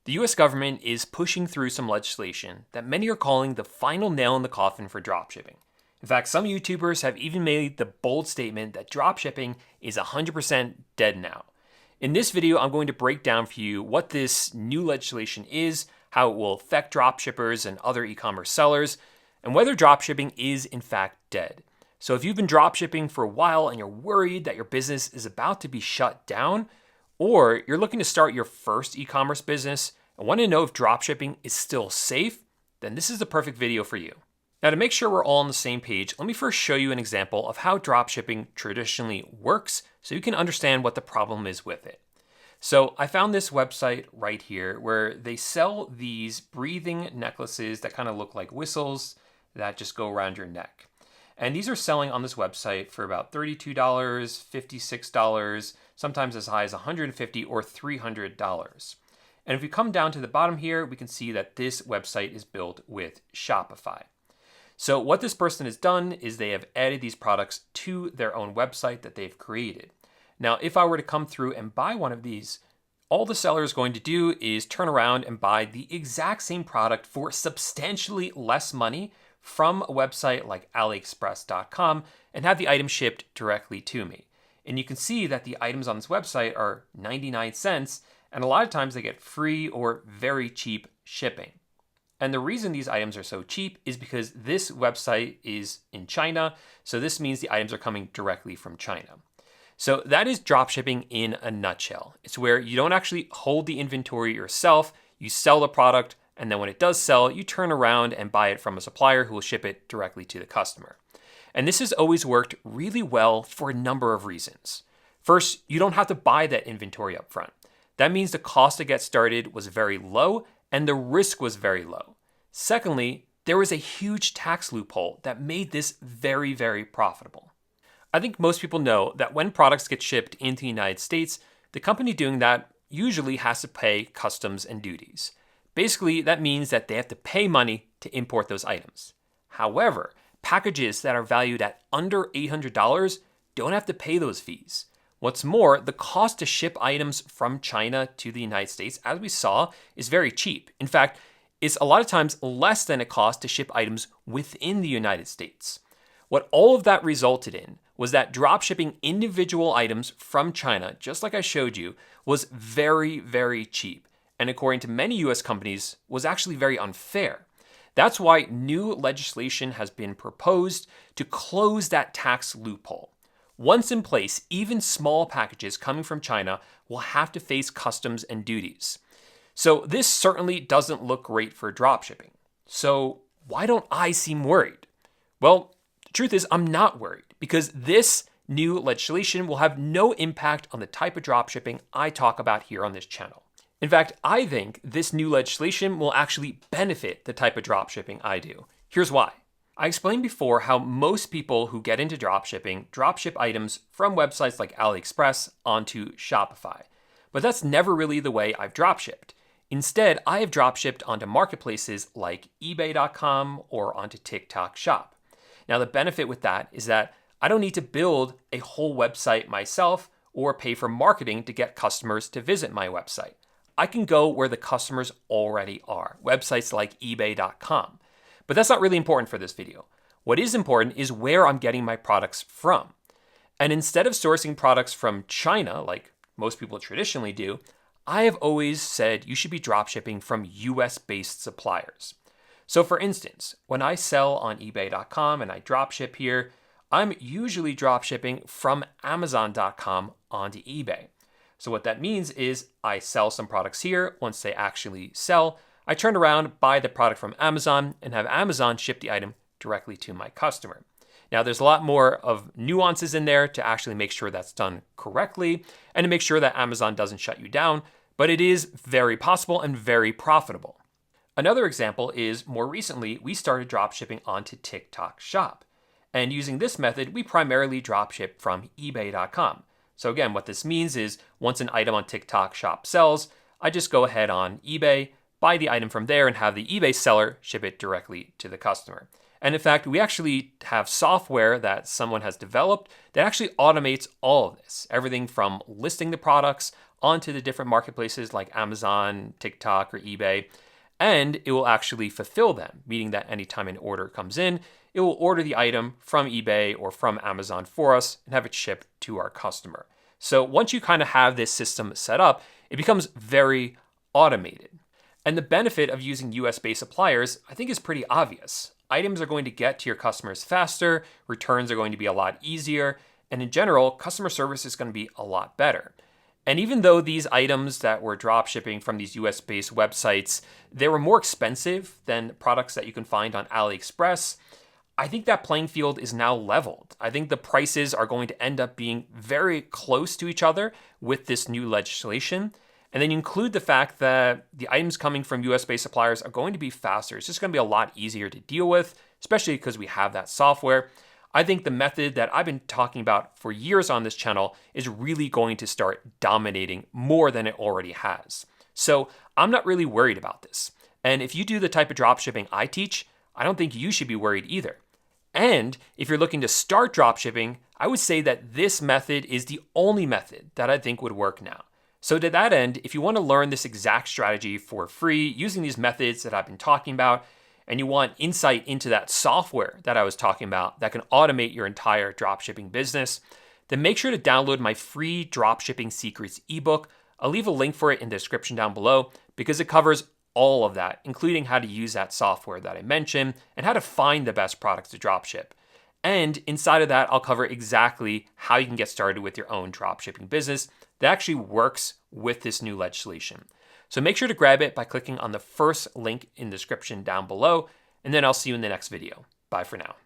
The US government is pushing through some legislation that many are calling the final nail in the coffin for dropshipping. In fact, some YouTubers have even made the bold statement that dropshipping is 100% dead now. In this video, I'm going to break down for you what this new legislation is, how it will affect dropshippers and other e-commerce sellers, and whether dropshipping is in fact dead. So if you've been dropshipping for a while and you're worried that your business is about to be shut down, or you're looking to start your first e-commerce business and want to know if dropshipping is still safe, then this is the perfect video for you. Now, to make sure we're all on the same page, let me first show you an example of how dropshipping traditionally works so you can understand what the problem is with it. So I found this website right here where they sell these breathing necklaces that kind of look like whistles that just go around your neck. And these are selling on this website for about $32, $56, sometimes as high as $150 or $300. And if we come down to the bottom here, we can see that this website is built with Shopify. So what this person has done is they have added these products to their own website that they've created. Now, if I were to come through and buy one of these, all the seller is going to do is turn around and buy the exact same product for substantially less money from a website like aliexpress.com and have the item shipped directly to me. And you can see that the items on this website are 99 cents, and a lot of times they get free or very cheap shipping. And the reason these items are so cheap is because this website is in China, so this means the items are coming directly from China. So that is dropshipping in a nutshell. It's where you don't actually hold the inventory yourself, you sell the product, and then when it does sell, you turn around and buy it from a supplier who will ship it directly to the customer. And this has always worked really well for a number of reasons. First, you don't have to buy that inventory up front. That means the cost to get started was very low and the risk was very low. Secondly, there was a huge tax loophole that made this very, very profitable. I think most people know that when products get shipped into the United States, the company doing that usually has to pay customs and duties. Basically, that means that they have to pay money to import those items. However, packages that are valued at under $800 don't have to pay those fees. What's more, the cost to ship items from China to the United States, as we saw, is very cheap. In fact, it's a lot of times less than it costs to ship items within the United States. What all of that resulted in was that dropshipping individual items from China, just like I showed you, was very, very cheap. And according to many US companies, was actually very unfair. That's why new legislation has been proposed to close that tax loophole. Once in place, even small packages coming from China will have to face customs and duties. So this certainly doesn't look great for dropshipping. So why don't I seem worried? Well, the truth is I'm not worried because this new legislation will have no impact on the type of dropshipping I talk about here on this channel. In fact, I think this new legislation will actually benefit the type of dropshipping I do. Here's why. I explained before how most people who get into dropshipping dropship items from websites like AliExpress onto Shopify. But that's never really the way I've dropshipped. Instead, I have dropshipped onto marketplaces like eBay.com or onto TikTok Shop. Now, the benefit with that is that I don't need to build a whole website myself or pay for marketing to get customers to visit my website. I can go where the customers already are, websites like ebay.com. But that's not really important for this video. What is important is where I'm getting my products from. And instead of sourcing products from China, like most people traditionally do, I have always said you should be dropshipping from US-based suppliers. So for instance, when I sell on ebay.com and I dropship here, I'm usually dropshipping from amazon.com onto eBay. So what that means is I sell some products here. Once they actually sell, I turn around, buy the product from Amazon, and have Amazon ship the item directly to my customer. Now, there's a lot more of nuances in there to actually make sure that's done correctly and to make sure that Amazon doesn't shut you down, but it is very possible and very profitable. Another example is more recently, we started dropshipping onto TikTok Shop. And using this method, we primarily dropship from ebay.com. So again, what this means is once an item on TikTok Shop sells, I just go ahead on eBay, buy the item from there, and have the eBay seller ship it directly to the customer. And in fact, we actually have software that someone has developed that actually automates all of this. Everything from listing the products onto the different marketplaces like Amazon, TikTok, or eBay, and it will actually fulfill them, meaning that anytime an order comes in, it will order the item from eBay or from Amazon for us and have it shipped to our customer. So once you kind of have this system set up, it becomes very automated. And the benefit of using US-based suppliers, I think, is pretty obvious. Items are going to get to your customers faster, returns are going to be a lot easier, and in general, customer service is going to be a lot better. And even though these items that were drop shipping from these US-based websites, they were more expensive than products that you can find on AliExpress, I think that playing field is now leveled. I think the prices are going to end up being very close to each other with this new legislation. And then you include the fact that the items coming from US-based suppliers are going to be faster. It's just going to be a lot easier to deal with, especially because we have that software. I think the method that I've been talking about for years on this channel is really going to start dominating more than it already has. So I'm not really worried about this. And if you do the type of dropshipping I teach, I don't think you should be worried either. And if you're looking to start dropshipping, I would say that this method is the only method that I think would work now. So to that end, if you want to learn this exact strategy for free using these methods that I've been talking about, and you want insight into that software that I was talking about that can automate your entire dropshipping business, then make sure to download my free Dropshipping Secrets ebook. I'll leave a link for it in the description down below because it covers all of that, including how to use that software that I mentioned and how to find the best products to dropship. And inside of that, I'll cover exactly how you can get started with your own dropshipping business that actually works with this new legislation. So make sure to grab it by clicking on the first link in the description down below, and then I'll see you in the next video. Bye for now.